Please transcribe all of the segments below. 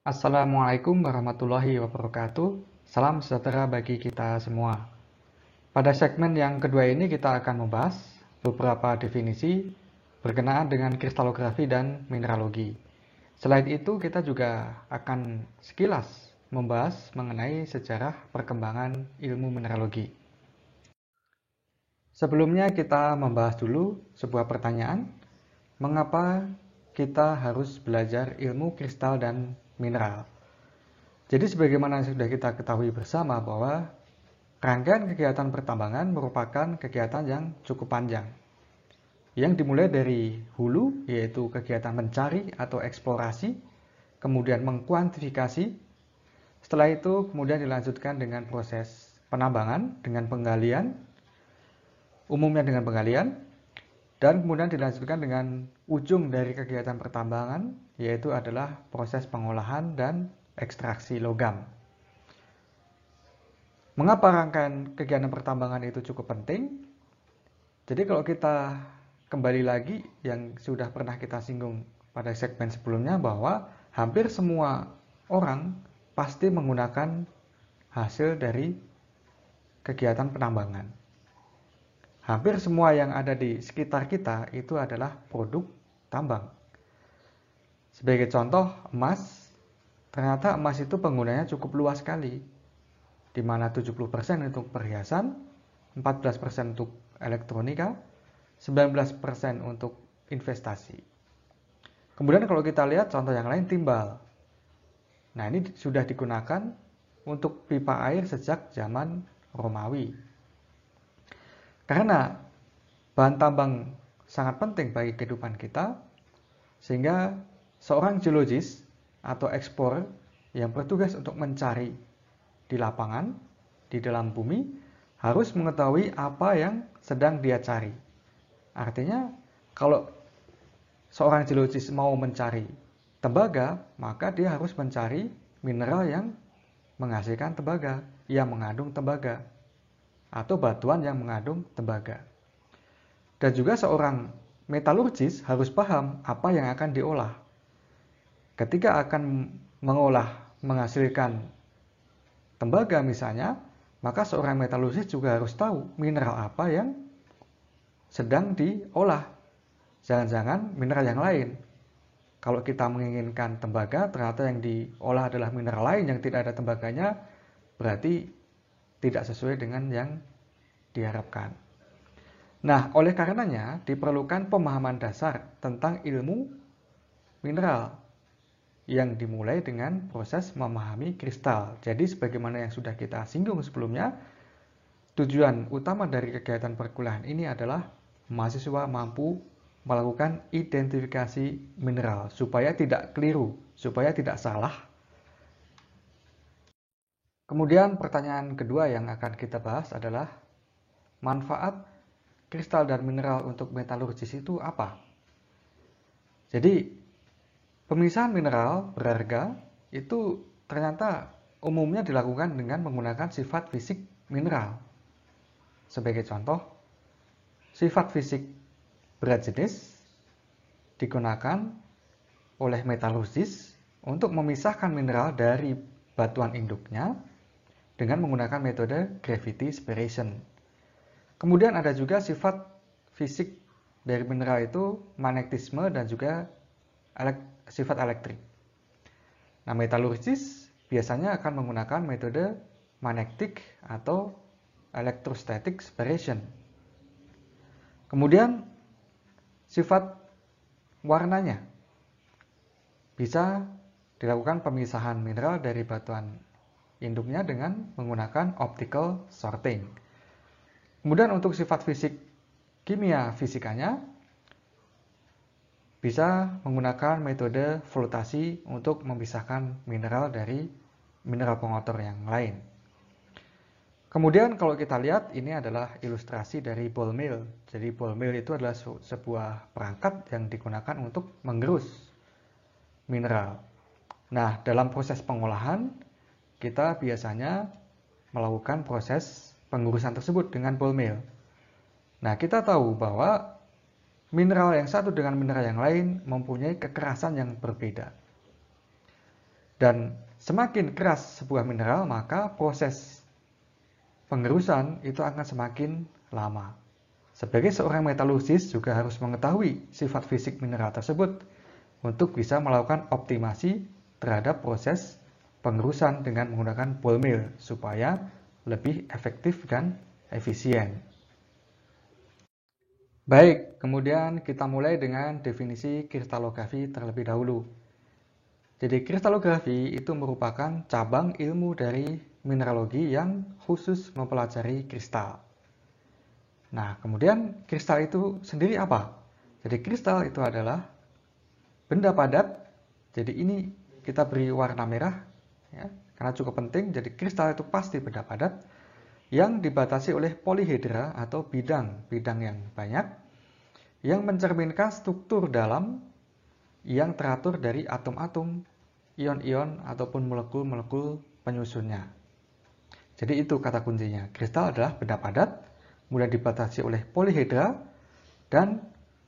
Assalamualaikum warahmatullahi wabarakatuh. Salam sejahtera bagi kita semua. Pada segmen yang kedua ini kita akan membahas beberapa definisi berkenaan dengan kristalografi dan mineralogi. Selain itu, kita juga akan sekilas membahas mengenai sejarah perkembangan ilmu mineralogi. Sebelumnya kita membahas dulu sebuah pertanyaan, mengapa kita harus belajar ilmu kristal dan mineral? Jadi sebagaimana sudah kita ketahui bersama bahwa rangkaian kegiatan pertambangan merupakan kegiatan yang cukup panjang. Yang dimulai dari hulu, yaitu kegiatan mencari atau eksplorasi, kemudian mengkuantifikasi. Setelah itu kemudian dilanjutkan dengan proses penambangan, dengan penggalian, umumnya dengan penggalian, dan kemudian dilanjutkan dengan ujung dari kegiatan pertambangan, yaitu adalah proses pengolahan dan ekstraksi logam. Mengapa rangkaian kegiatan pertambangan itu cukup penting? Jadi kalau kita kembali lagi yang sudah pernah kita singgung pada segmen sebelumnya bahwa hampir semua orang pasti menggunakan hasil dari kegiatan penambangan. Hampir semua yang ada di sekitar kita itu adalah produk tambang. Sebagai contoh, emas. Ternyata emas itu penggunanya cukup luas sekali, di mana 70% untuk perhiasan, 14% untuk elektronika, 19% untuk investasi. Kemudian kalau kita lihat contoh yang lain, timbal. Nah, ini sudah digunakan untuk pipa air sejak zaman Romawi. Karena bahan tambang sangat penting bagi kehidupan kita, sehingga seorang geologis atau explorer yang bertugas untuk mencari di lapangan, di dalam bumi, harus mengetahui apa yang sedang dia cari. Artinya, kalau seorang geologis mau mencari tembaga, maka dia harus mencari mineral yang menghasilkan tembaga, yang mengandung tembaga, atau batuan yang mengandung tembaga. Dan juga seorang metalurgis harus paham apa yang akan diolah. Ketika akan mengolah, menghasilkan tembaga misalnya, maka seorang metalurgis juga harus tahu mineral apa yang sedang diolah. Jangan-jangan mineral yang lain. Kalau kita menginginkan tembaga, ternyata yang diolah adalah mineral lain yang tidak ada tembaganya, berarti tidak sesuai dengan yang diharapkan. Nah, oleh karenanya diperlukan pemahaman dasar tentang ilmu mineral yang dimulai dengan proses memahami kristal. Jadi sebagaimana yang sudah kita singgung sebelumnya, tujuan utama dari kegiatan perkuliahan ini adalah mahasiswa mampu melakukan identifikasi mineral supaya tidak keliru, supaya tidak salah. Kemudian pertanyaan kedua yang akan kita bahas adalah manfaat kristal dan mineral untuk metalurgis itu apa? Jadi, pemisahan mineral berharga itu ternyata umumnya dilakukan dengan menggunakan sifat fisik mineral. Sebagai contoh, sifat fisik berat jenis digunakan oleh metalurgis untuk memisahkan mineral dari batuan induknya dengan menggunakan metode gravity separation. Kemudian ada juga sifat fisik dari mineral itu magnetisme dan juga sifat elektrik. Nah, metalurgis biasanya akan menggunakan metode magnetic atau electrostatic separation. Kemudian sifat warnanya bisa dilakukan pemisahan mineral dari batuan induknya dengan menggunakan optical sorting. Kemudian untuk sifat fisik kimia fisikanya bisa menggunakan metode flotasi untuk memisahkan mineral dari mineral pengotor yang lain. Kemudian kalau kita lihat ini adalah ilustrasi dari ball mill. Jadi ball mill itu adalah sebuah perangkat yang digunakan untuk menggerus mineral. Nah, dalam proses pengolahan kita biasanya melakukan proses penggurusan tersebut dengan ball mill. Nah, kita tahu bahwa mineral yang satu dengan mineral yang lain mempunyai kekerasan yang berbeda. Dan semakin keras sebuah mineral, maka proses pengerusan itu akan semakin lama. Sebagai seorang metalurgis juga harus mengetahui sifat fisik mineral tersebut untuk bisa melakukan optimasi terhadap proses pengerusan dengan menggunakan ball mill supaya lebih efektif dan efisien. Baik, kemudian kita mulai dengan definisi kristalografi terlebih dahulu. Jadi kristalografi itu merupakan cabang ilmu dari mineralogi yang khusus mempelajari kristal. Nah, kemudian kristal itu sendiri apa? Jadi kristal itu adalah benda padat. Jadi ini kita beri warna merah, ya, karena cukup penting. Jadi kristal itu pasti benda padat yang dibatasi oleh polihedra atau bidang-bidang yang banyak, yang mencerminkan struktur dalam yang teratur dari atom-atom, ion-ion, ataupun molekul-molekul penyusunnya. Jadi itu kata kuncinya. Kristal adalah benda padat, kemudian dibatasi oleh polihedra, dan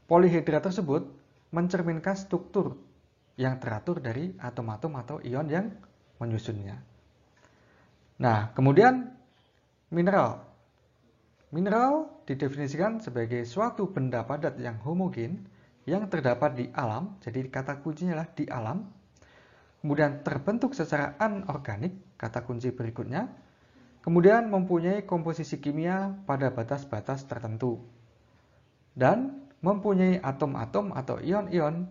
polihedra tersebut mencerminkan struktur yang teratur dari atom-atom atau ion yang menyusunnya. Nah, kemudian mineral. Mineral didefinisikan sebagai suatu benda padat yang homogen yang terdapat di alam, jadi kata kuncinya adalah di alam, kemudian terbentuk secara anorganik, kata kunci berikutnya, kemudian mempunyai komposisi kimia pada batas-batas tertentu, dan mempunyai atom-atom atau ion-ion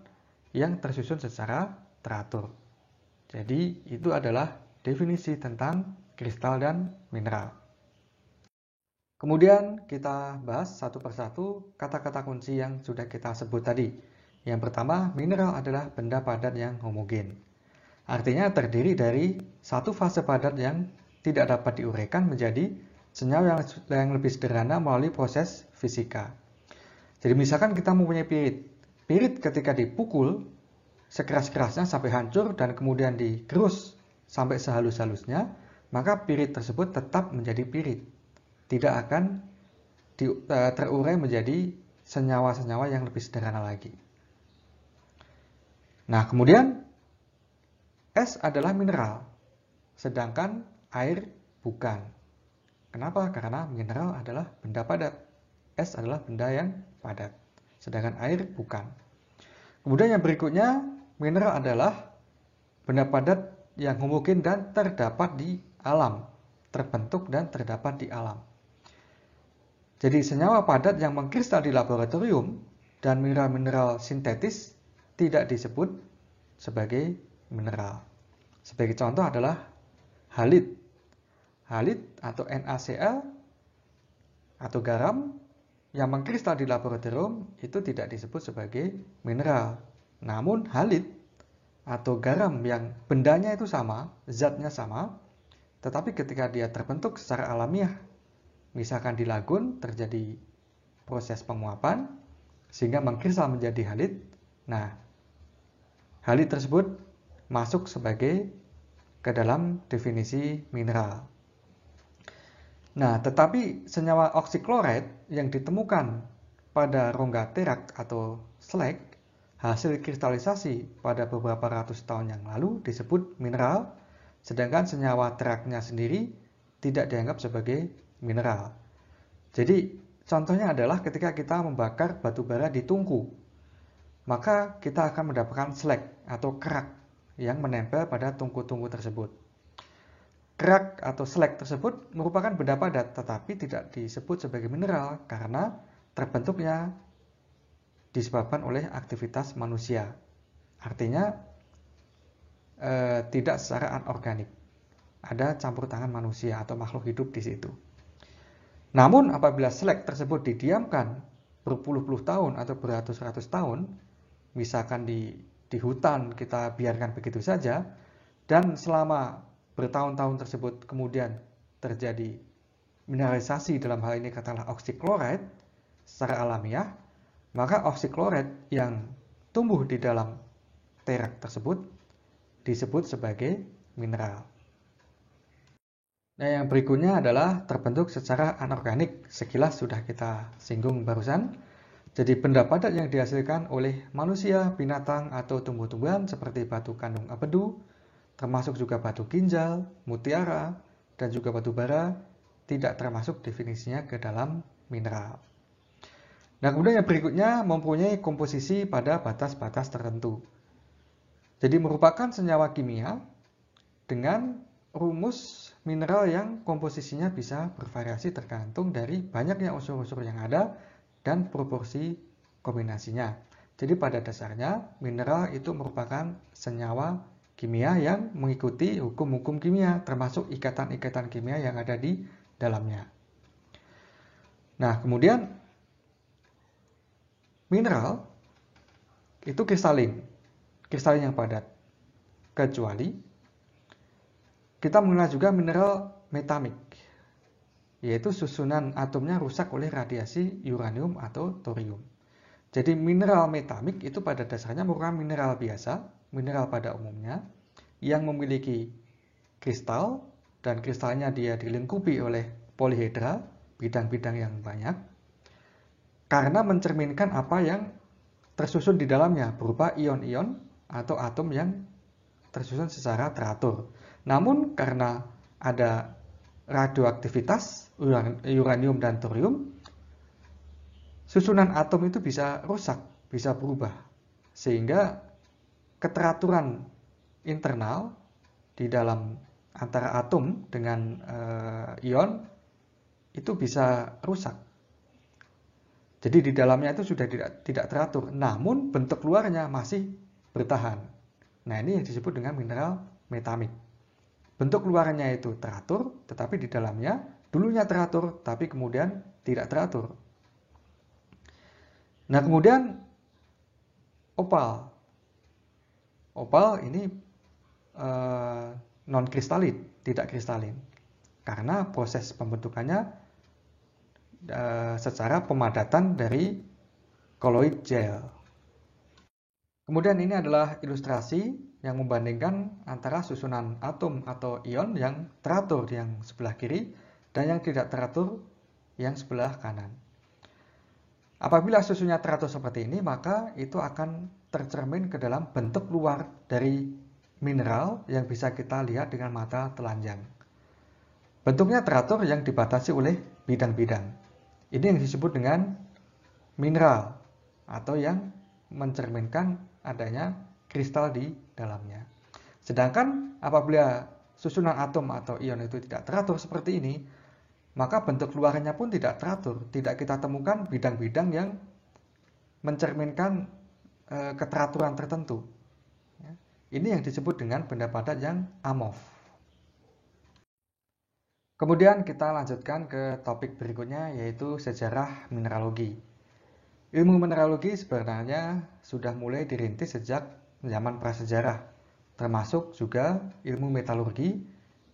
yang tersusun secara teratur. Jadi itu adalah definisi tentang kristal dan mineral. Kemudian kita bahas satu persatu kata-kata kunci yang sudah kita sebut tadi. Yang pertama, mineral adalah benda padat yang homogen. Artinya terdiri dari satu fase padat yang tidak dapat diuraikan menjadi senyawa yang lebih sederhana melalui proses fisika. Jadi misalkan kita mempunyai pirit. Pirit ketika dipukul sekeras-kerasnya sampai hancur dan kemudian digerus sampai sehalus-halusnya, maka pirit tersebut tetap menjadi pirit. Tidak akan terurai menjadi senyawa-senyawa yang lebih sederhana lagi. Nah, kemudian es adalah mineral, sedangkan air bukan. Kenapa? Karena mineral adalah benda padat. Es adalah benda yang padat, sedangkan air bukan. Kemudian yang berikutnya, mineral adalah benda padat yang homogen dan terdapat di alam, terbentuk dan terdapat di alam. Jadi senyawa padat yang mengkristal di laboratorium dan mineral-mineral sintetis tidak disebut sebagai mineral. Sebagai contoh adalah halit. Halit atau NaCl atau garam yang mengkristal di laboratorium itu tidak disebut sebagai mineral. Namun halit atau garam yang bendanya itu sama, zatnya sama, tetapi ketika dia terbentuk secara alamiah, misalkan di lagun terjadi proses penguapan sehingga mengkristal menjadi halit. Nah, halit tersebut masuk sebagai ke dalam definisi mineral. Nah, tetapi senyawa oksiklorat yang ditemukan pada rongga terak atau slag hasil kristalisasi pada beberapa ratus tahun yang lalu disebut mineral, sedangkan senyawa teraknya sendiri tidak dianggap sebagai mineral. Jadi contohnya adalah ketika kita membakar batu bara di tungku, maka kita akan mendapatkan slag atau kerak yang menempel pada tungku-tungku tersebut. Kerak atau slag tersebut merupakan benda padat tetapi tidak disebut sebagai mineral karena terbentuknya disebabkan oleh aktivitas manusia. Artinya tidak secara anorganik. Ada campur tangan manusia atau makhluk hidup di situ. Namun apabila slag tersebut didiamkan berpuluh-puluh tahun atau beratus-ratus tahun, misalkan di hutan kita biarkan begitu saja, dan selama bertahun-tahun tersebut kemudian terjadi mineralisasi, dalam hal ini katakanlah oksiklorat secara alamiah, maka oksiklorat yang tumbuh di dalam terak tersebut disebut sebagai mineral. Nah, yang berikutnya adalah terbentuk secara anorganik. Sekilas sudah kita singgung barusan. Jadi benda padat yang dihasilkan oleh manusia, binatang, atau tumbuh-tumbuhan seperti batu kandung apedu, termasuk juga batu ginjal, mutiara, dan juga batu bara, tidak termasuk definisinya ke dalam mineral. Nah, kemudian yang berikutnya mempunyai komposisi pada batas-batas tertentu. Jadi merupakan senyawa kimia dengan rumus mineral yang komposisinya bisa bervariasi tergantung dari banyaknya unsur-unsur yang ada dan proporsi kombinasinya. Jadi pada dasarnya mineral itu merupakan senyawa kimia yang mengikuti hukum-hukum kimia, termasuk ikatan-ikatan kimia yang ada di dalamnya. Nah, kemudian mineral itu kristalin yang padat. Kecuali kita mengenal juga mineral metamik, yaitu susunan atomnya rusak oleh radiasi uranium atau thorium. Jadi mineral metamik itu pada dasarnya merupakan mineral biasa, mineral pada umumnya, yang memiliki kristal, dan kristalnya dia dilengkapi oleh polihedra, bidang-bidang yang banyak, karena mencerminkan apa yang tersusun di dalamnya, berupa ion-ion atau atom yang tersusun secara teratur. Namun karena ada radioaktivitas, uranium dan thorium, susunan atom itu bisa rusak, bisa berubah. Sehingga keteraturan internal di dalam antara atom dengan ion itu bisa rusak. Jadi di dalamnya itu sudah tidak teratur, namun bentuk luarnya masih bertahan. Nah, ini yang disebut dengan mineral metamik. Bentuk luarnya itu teratur, tetapi di dalamnya dulunya teratur, tapi kemudian tidak teratur. Nah, kemudian opal. Opal ini non-kristalin, tidak kristalin. Karena proses pembentukannya secara pemadatan dari koloid gel. Kemudian ini adalah ilustrasi yang membandingkan antara susunan atom atau ion yang teratur yang sebelah kiri dan yang tidak teratur yang sebelah kanan. Apabila susunnya teratur seperti ini, maka itu akan tercermin ke dalam bentuk luar dari mineral yang bisa kita lihat dengan mata telanjang. Bentuknya teratur yang dibatasi oleh bidang-bidang. Ini yang disebut dengan mineral atau yang mencerminkan adanya kristal di dalamnya. Sedangkan apabila susunan atom atau ion itu tidak teratur seperti ini, maka bentuk luarnya pun tidak teratur. Tidak kita temukan bidang-bidang yang mencerminkan keteraturan tertentu. Ini yang disebut dengan benda padat yang amorf. Kemudian kita lanjutkan ke topik berikutnya, yaitu sejarah mineralogi. Ilmu mineralogi sebenarnya sudah mulai dirintis sejak zaman prasejarah, termasuk juga ilmu metalurgi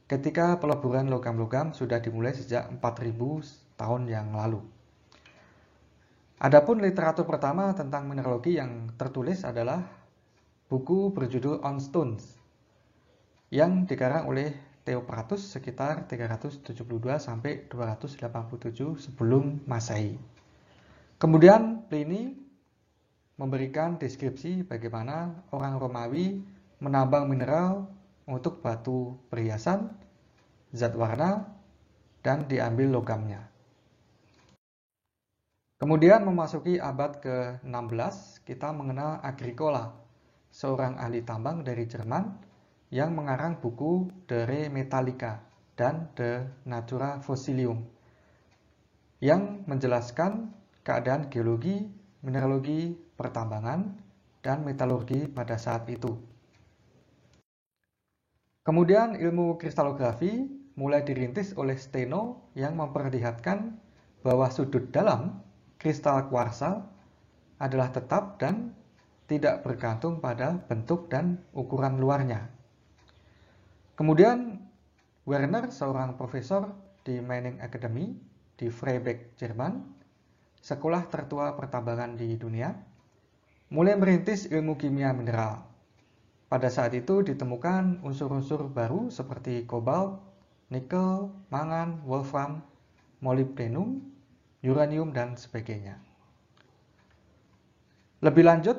ketika peleburan logam-logam sudah dimulai sejak 4000 tahun yang lalu. Adapun literatur pertama tentang mineralogi yang tertulis adalah buku berjudul On Stones yang dikarang oleh Theophratus sekitar 372 sampai 287 sebelum Masehi. Kemudian Pliny memberikan deskripsi bagaimana orang Romawi menambang mineral untuk batu perhiasan, zat warna, dan diambil logamnya. Kemudian memasuki abad ke-16, kita mengenal Agricola, seorang ahli tambang dari Jerman yang mengarang buku De Re Metallica dan De Natura Fossilium yang menjelaskan keadaan geologi, mineralogi, pertambangan, dan metalurgi pada saat itu. Kemudian ilmu kristalografi mulai dirintis oleh Steno yang memperlihatkan bahwa sudut dalam kristal kuarsa adalah tetap dan tidak bergantung pada bentuk dan ukuran luarnya. Kemudian Werner, seorang profesor di Mining Academy di Freiberg, Jerman, sekolah tertua pertambangan di dunia, mulai merintis ilmu kimia mineral. Pada saat itu ditemukan unsur-unsur baru seperti kobalt, nikel, mangan, wolfram, molybdenum, uranium, dan sebagainya. Lebih lanjut,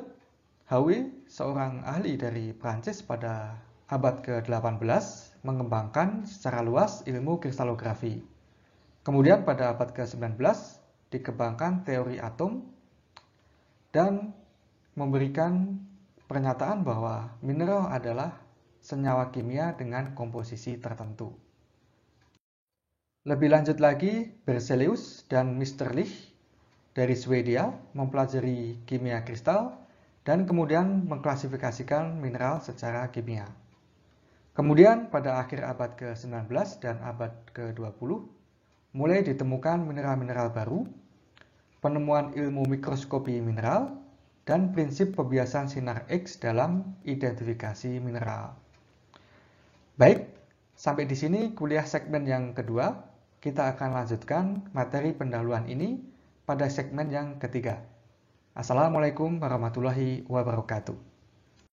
Hauy, seorang ahli dari Prancis pada abad ke-18 mengembangkan secara luas ilmu kristalografi. Kemudian pada abad ke-19 dikembangkan teori atom dan memberikan pernyataan bahwa mineral adalah senyawa kimia dengan komposisi tertentu. Lebih lanjut lagi, Berzelius dan Mr. Lich dari Swedia mempelajari kimia kristal dan kemudian mengklasifikasikan mineral secara kimia. Kemudian pada akhir abad ke-19 dan abad ke-20 mulai ditemukan mineral-mineral baru, penemuan ilmu mikroskopi mineral, dan prinsip pembiasan sinar X dalam identifikasi mineral. Baik, sampai di sini kuliah segmen yang kedua. Kita akan lanjutkan materi pendahuluan ini pada segmen yang ketiga. Assalamualaikum warahmatullahi wabarakatuh.